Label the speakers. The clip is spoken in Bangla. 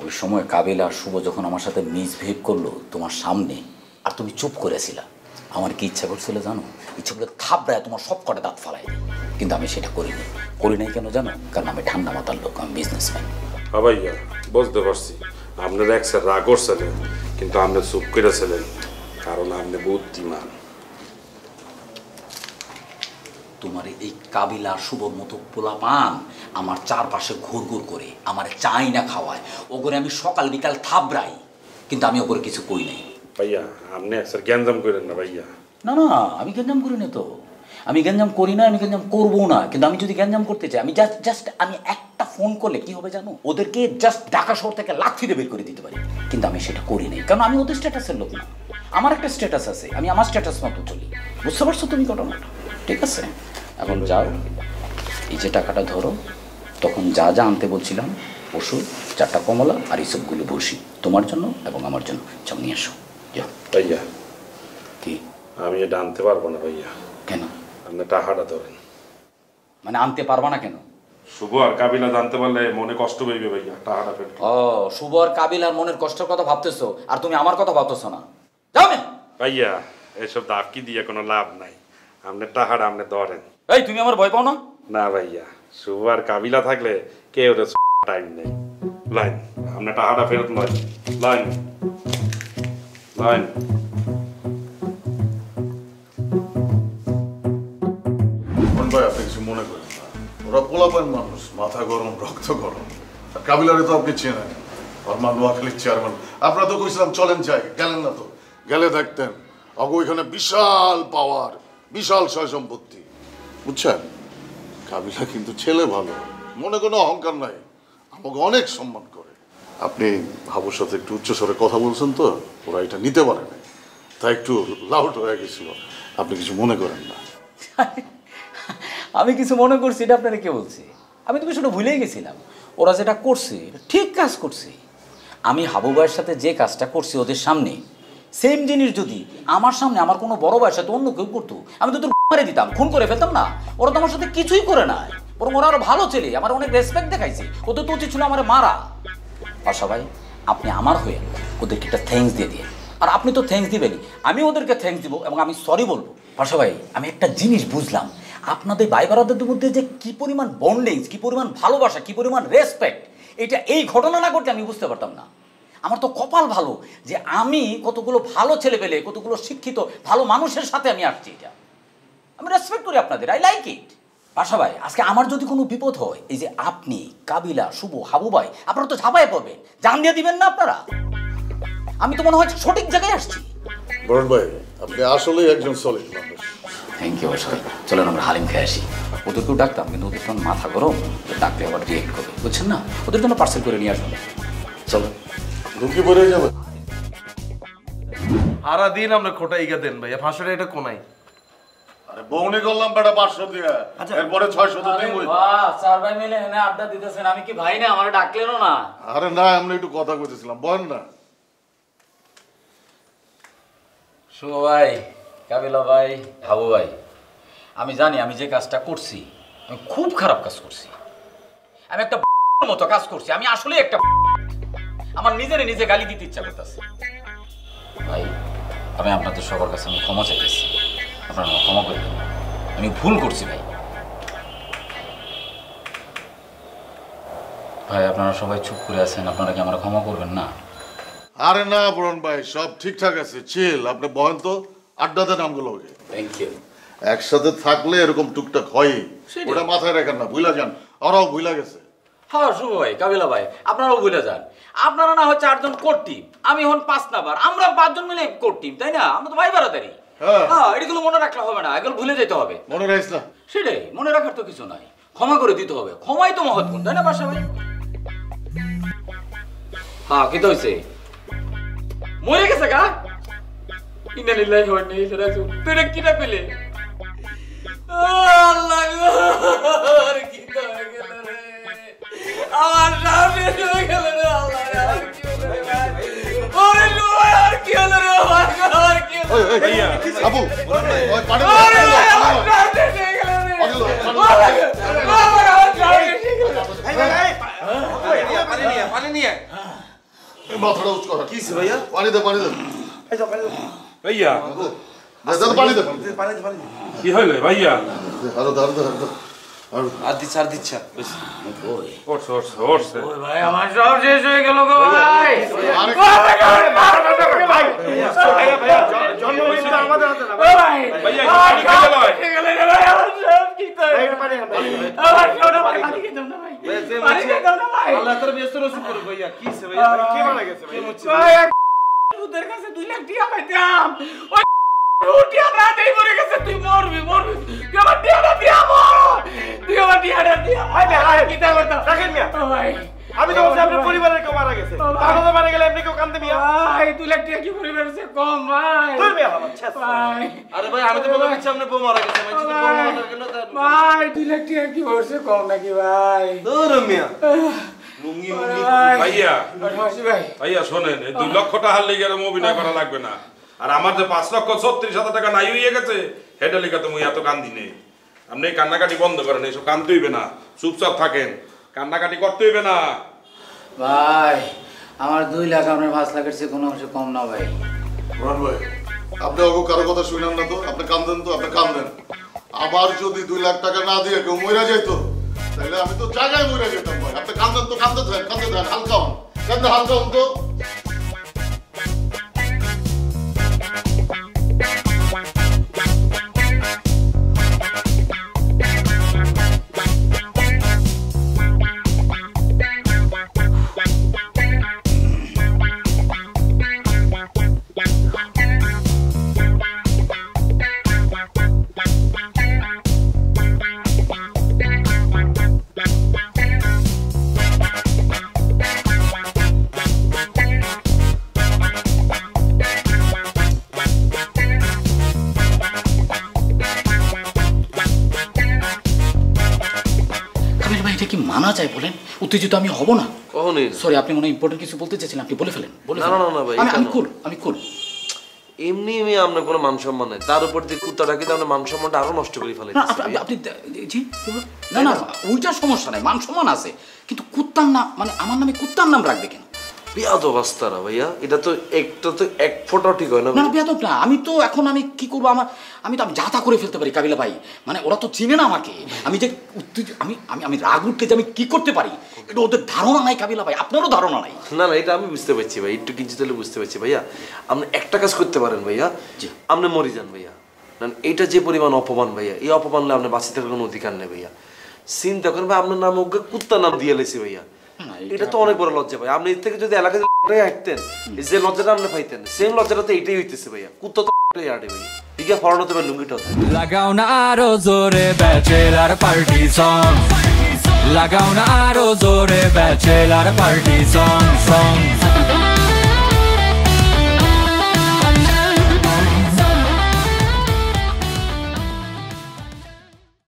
Speaker 1: ওই সময় কাবিল আর শুভ যখন আমার সাথে মিসবিহেভ করলো তোমার সামনে, আর তুমি চুপ করেছিলা, আমার কি ইচ্ছা করছিল জানো? ইচ্ছা করে থাবড়ায় তোমার সব কটা দাঁত ফালাই দিই, কিন্তু আমি সেটা করি নাই কেন জানো? কারণ আমি ঠান্ডা মাথার লোক, আমি বিজনেসম্যান।
Speaker 2: ভাইয়া বুঝতে পারছি আপনার একসাথে রাগ করছিলেন, কিন্তু আপনি চুপ করেছিলেন কারণ আপনি বুদ্ধিমান।
Speaker 1: তোমার এই কাবিলা শুভর মতো পোলাপান আমার চারপাশে ঘুরঘুর করে আমার চাই না খাওয়ায়, ওগরে আমি সকাল বিকাল থাবড়াই, কিন্তু আমি ওগরে কিছু কই নাই।
Speaker 2: ভাইয়া আপনি একসাথে গ্যাঞ্জাম করেন না ভাইয়া।
Speaker 1: না না, আমি গ্যাঞ্জাম করি না তো, আমি গ্যাঞ্জাম করি না, আমি গ্যাঞ্জাম করবো না। কিন্তু আমি যদি গ্যাঞ্জাম করতে চাই, আমি জাস্ট আমি একটা ফোন করলে কি হবে জানো? ওদেরকে জাস্ট ঢাকা শহর থেকে লাথিতে বের করে দিতে পারি, কিন্তু আমি সেটা করি নাই, কারণ আমি ওদের স্ট্যাটাসের লোক না। আমার একটা স্ট্যাটাস আছে, আমি আমার স্ট্যাটাস মতো চলি। বুঝতে পারছো তুমি ঘটনাটা? ঠিক আছে, এখন যাও, এই যে টাকাটা ধরো, তখন যা যা আনতে বলছিলাম, ওষুধ, 4টা কমলা আর এই সবগুলো বসি তোমার জন্য এবং আমার জন্য, সব নিয়ে আসো। যাও।
Speaker 2: ভাইয়া
Speaker 1: কি?
Speaker 2: আমি এটা আনতে পারবো না ভাইয়া।
Speaker 1: কেন?
Speaker 2: আপনি টাকাটা ধরেন।
Speaker 1: মানে আনতে পারবা না কেন?
Speaker 2: শুভ আর কাবিলা জানতে পারলে মনে কষ্ট পাইবে ভাইয়া, টাকাটা ফেরত।
Speaker 1: ও, শুভ আর কাবিল আর মনের কষ্টের কথা ভাবতেছো, আর তুমি আমার কথা ভাবতেছো না। যাও না
Speaker 2: ভাইয়া, এসব দাবকি দিয়ে কোনো লাভ নাই, আপনি টাকাটা আপনি ধরেন।
Speaker 1: এই, তুমি আমার ভয় পাও না?
Speaker 2: না ভাইয়া, শুভ আর কাবিলা থাকলে কেউ টাইম নেই। লাইন, আপনি টাকাটা ফেরত নয়। Line line.
Speaker 3: ভাই আপনি কিছু মনে করেন না, ওরা পোলাপান মানুষ, মাথা গরম, রক্ত গরম। আর কাবিলারে তো আপনি চেনেন, ফরমান নোয়াখালীর চেয়ারম্যান। আপনারা তো কইছিলাম চলেন যাই, গেলেন না তো। গেলে দেখতেন অগো এখানে বিশাল পাওয়ার, বিশাল সয় সম্পত্তি, বুঝছেন? কাবিলা কিন্তু ছেলে ভালো, মনে কোনো অহংকার নাই, আমাকে অনেক সম্মান করে। আপনি ভাবুর সাথে একটু উচ্চস্বরে কথা বলছেন তো, ওরা এটা নিতে পারে না, তাই একটু লাউড হয়ে গেছিল। আপনি কিছু মনে করেন না।
Speaker 1: আমি কিছু মনে করছি এটা আপনারা কে বলছে? আমি তো বিষয়টা ভুলেই গেছিলাম। ওরা যেটা করছে এটা ঠিক কাজ করছে। আমি হাবু ভাইয়ের সাথে যে কাজটা করছি ওদের সামনে, সেম জিনিস যদি আমার সামনে আমার কোনো বড় ভাইয়ের সাথে অন্য কেউ করতো, আমি তো তোর মারে দিতাম, খুন করে ফেলতাম না। ওরা তো আমার সাথে কিছুই করে নাই, বরং ওরা আরো ভালো ছেলে, আমার অনেক রেসপেক্ট দেখাইছে। ওদের তো উচিত ছিল আমার মারা। আর সবাই আপনি আমার হয়ে ওদেরকে একটা থ্যাঙ্কস দিয়ে দিয়ে, আর আপনি তো থ্যাঙ্কস দিবেনই, আমি ওদেরকে থ্যাঙ্কস দিব এবং আমি সরি বলবো। আর সবাই আমি একটা জিনিস বুঝলাম, আপনাদের ভাই ব্রাদারদের মধ্যে যে কি পরিমাণ বন্ডিংস, কি পরিমাণ ভালোবাসা, কি পরিমাণ রেসপেক্ট, এটা এই ঘটনা না ঘটলে আমি বুঝতে পারতাম না। আমার তো কপাল ভালো যে আমি কতগুলো ভালো ছেলে পেলে, কতগুলো শিক্ষিত ভালো মানুষের সাথে আমি আসছি। এটা আমি রেসপেক্ট করি আপনাদের, আই লাইক ইট। পাশা ভাই, আজকে আমার যদি কোনো বিপদ হয়, এই যে আপনি, কাবিলা, শুভ, হাবু ভাই, আপনারা তো ঝাঁপায় পড়বেন, জান দিয়ে দিবেন না আপনারা? আমি তো মনে হয় সঠিক জায়গায় আসছি।
Speaker 3: বরণ ভাই আপনি আসলেই একজন সলিড মানুষ।
Speaker 1: থ্যাংক ইউ ভাই। চলেন আমরা হালিম খেয়ে আসি। ওদেরকেও ডাকতাম, কিন্তু ওদের তখন মাথা গরম, ডাকলে আবার রিয়েক্ট করবে, বুঝছেন না? ওদের জন্য পার্সেল করে নিয়ে আসবেন। চলো।
Speaker 3: ঢুকি পড়ে যাবে।
Speaker 4: সারা দিন আমরা খোটা ইগা দেন ভাই, 500 টাকা এটা কোনাই।
Speaker 3: আরে বউনি করলাম বেটা 500 দিয়ে, এরপরে 600 তো দেবই।
Speaker 1: বাহ, চার ভাই মিলে এনে আড্ডা দিতেছেন, আমি কি ভাই না? আমারে ডাকলেনও না।
Speaker 3: আরে না, আমরা একটু কথা কইতেছিলাম, বল না।
Speaker 1: শুভ ভাই, কাবিলা ভাই, হাবু ভাই, আমি জানি আমি যে কাজটা করছি আমি খুব খারাপ কাজ করছি। আমি একটা মতো কাজ করছি, আমি আসলে একটা আমার নিজে গালি দিতে ইচ্ছা করতেছে। ভাই, আমি আপনাদের সবার কাছে আমি ক্ষমা চাইতেছি, আপনারা ক্ষমা করে দেবেন, আমি ভুল করছি ভাই। ভাই আপনারা সবাই চুপ করে আছেন, আপনারা কি আমরা ক্ষমা করবেন না?
Speaker 3: আরে না বরণ ভাই, সব ঠিকঠাক আছে, চিল। আপনি বলেন তো, আড্ডা দেন আমগুলো।
Speaker 1: Thank you.
Speaker 3: একসাথে থাকলে এরকম টুকটাক হয়, ওটা মাথায় রাখেন না, ভুলা যান। ওরাও ভুলা গেছে।
Speaker 1: হ্যাঁ শুভ ভাই, কাবিলা ভাই, আপনারাও ভুলে যান। আপনারা না হয় 4 জন কোর টিম, আমি হন 5 নাম্বার, আমরা 5 জন মিলে কোর টিম, তাই না? আমরা তো ভাই বারাদারি। হ্যাঁ, এগুলো মনে রাখলে হবে না, এগুলো ভুলে যেতে হবে।
Speaker 3: মনে রাখিস না?
Speaker 1: সেটাই, মনে রাখার তো কিছু নাই, ক্ষমা করে দিতে হবে। ক্ষমাই তো মহৎ গুণ, তাই না বাসা ভাই? হ্যাঁ, কি তো হয়েছে? মরে গেছে গা? ইন্না লিল্লাহি ওয়া ইন্না ইলাইহি রাজিউন। তুই এটা কিটা পেলে? আল্লাহ গো, আর কি তো হয়ে গেল রে, আমার সামনে হয়ে গেল রে। আল্লাহ, আর কি হলো রে ভাই? ওরে লো, আর কি হলো রে ভাই? আর কি হলো?
Speaker 3: ভাইয়া আবু, ওই পানি
Speaker 1: আরে আমার সামনে হয়ে গেল রে। আমার সামনে হয়ে গেল।
Speaker 4: ভাই, পানি নিয়ে।
Speaker 3: এই মাথাটা উঁচু কর।
Speaker 4: কি ভাইয়া?
Speaker 3: পানি দে, পানি দে।
Speaker 4: এই যাও, পানি দাও।
Speaker 2: ভাইয়া
Speaker 3: পানি দে।
Speaker 4: পানি দে, পানি দে।
Speaker 2: কি হইলে ভাইয়া?
Speaker 3: আরো দাঁড় দাঁড়।
Speaker 4: আর দিচ্ছা।
Speaker 2: ওঠছে
Speaker 1: ভাই আমার সব শেষ হয়ে গেল গো ভাই। তোদের কাছে 2 লাখ টাকা পাইতাম, ওই টিয়াটা দেই মরে গেছে, তুই মরবি তুই আমার টিয়াটা দিয়া মর, তুই আমার টিয়াটা দিয়া ভাই ভাই কি তা করতা রাখেন মিয়া ভাই।
Speaker 4: আমি তো বলছি আপনার পরিবারের কেউ মারা গেছে, আপনারা মারা গেলে আপনি কেউ কান্দে মিয়া
Speaker 1: ভাই 2 লাখ টাকা কি পরিবারের চেয়ে কম ভাই।
Speaker 4: তুই মিয়া বাবা ছেস
Speaker 1: ভাই
Speaker 4: আরে ভাই আমি তো বলে দিচ্ছি আপনার বউ মারা গেছে, মানে বউ মারা গেল
Speaker 1: ভাই 2 লাখ টাকা কি পরিবারের কম নাকি ভাই?
Speaker 4: দূর মিয়া লুঙ্গি
Speaker 2: ভাইয়া
Speaker 1: ভাই
Speaker 2: ভাইয়া শোনেন, এই 2 লক্ষ টাকার লেগে এরকম অভিনয় করা লাগবে না। আর আমার যে 5,36,000 টাকা নাই হয়ে গেছে, হেডে লেগে তুমি এত কান্দি নেই। আপনি এই কান্নাকাটি বন্ধ করেন, এইসব কান্দতে হইবে না, চুপচাপ থাকেন, কান্নাকাটি করতে হইবে না।
Speaker 1: ভাই আমার 2 লাখ আপনার 5 লাখের চেয়ে কোনো অংশে কম না ভাই।
Speaker 3: রন ভাই, আপনি অগো কারো কথা শুনেন না তো, আপনি কান্দেন তো, আপনি কান্দেন। আবার যদি 2 লাখ টাকা না দিয়ে কেউ মরে যাইতো, তাহলে আমি তো জায়গায় মরে যেতাম ভাই। আপনি কান্দেন তো, কান্দতে থাকেন, হালকা হন, হালকা হন তো।
Speaker 1: মানা যায় বলেন? উত্তেজিত আমি হব না
Speaker 4: কখনই।
Speaker 1: সরি, আপনি মনে ইম্পর্টেন্ট কিছু বলতে চাইছিলেন, আপনি বলে ফেলেন।
Speaker 4: না ভাই,
Speaker 1: আমি কুল।
Speaker 4: এমনি আপনার কোনো মান সম্মান নাই, তার উপর দিয়ে কুত্তাটাকে তো আপনার মান সম্মানটা আরো নষ্ট করে ফেলে।
Speaker 1: আপনি জি না ওইটার সমস্যা নাই, মান সম্মান আছে, কিন্তু কুত্তার নাম মানে আমার নামে কুত্তার নাম রাখবে কেন?
Speaker 4: বেয়াদব অবস্থারা ভাইয়া, এটা তো একটা তো এক ফোঁটাও ঠিক হয় না।
Speaker 1: না বেয়াদব না, আমি তো এখন আমি কি করবো, আমি তো যাতা করে ফেলতে পারি কাবিলা ভাই, মানে ওরা তো চিনে না আমাকে, আমি যে আমি রাগ উঠতে যে আমি কি করতে পারি এটা ওদের ধারণা নাই কাবিলা ভাই, আপনারও ধারণা নাই।
Speaker 4: না এটা আমি বুঝতে পারছি ভাই, একটু কিঞ্চিত হলে বুঝতে পারছি ভাইয়া। আপনি একটা কাজ করতে পারেন ভাইয়া, আপনি মরে যান ভাইয়া, এটা যে পরিমাণ অপমান ভাইয়া, এই অপমান আপনি বাঁচিয়ে থাকার কোনো অধিকার নেই ভাইয়া। চিন্তা করেন ভাই, আপনার নাম ওকে কুত্তার নাম দিয়ে লেছি ভাইয়া, এটা তো অনেক বড় লজ্জা ভাই। আপনি এর থেকে যদি এলাকায় হাঁটতেন, যে লজ্জাটা আপনি পাইতেন, সেম লজ্জাটা তো এইটাই হইতেছে ভাইয়া, কুত্তা তো হাঁটে ভাইয়া। ঠিক আছে, ফরানো তো লুঙ্গিটাও
Speaker 5: লাগাও না আরো জোরে ব্যাচেলার পার্টি সং, লাগাও না আরো জোরে ব্যাচেলার পার্টি সং।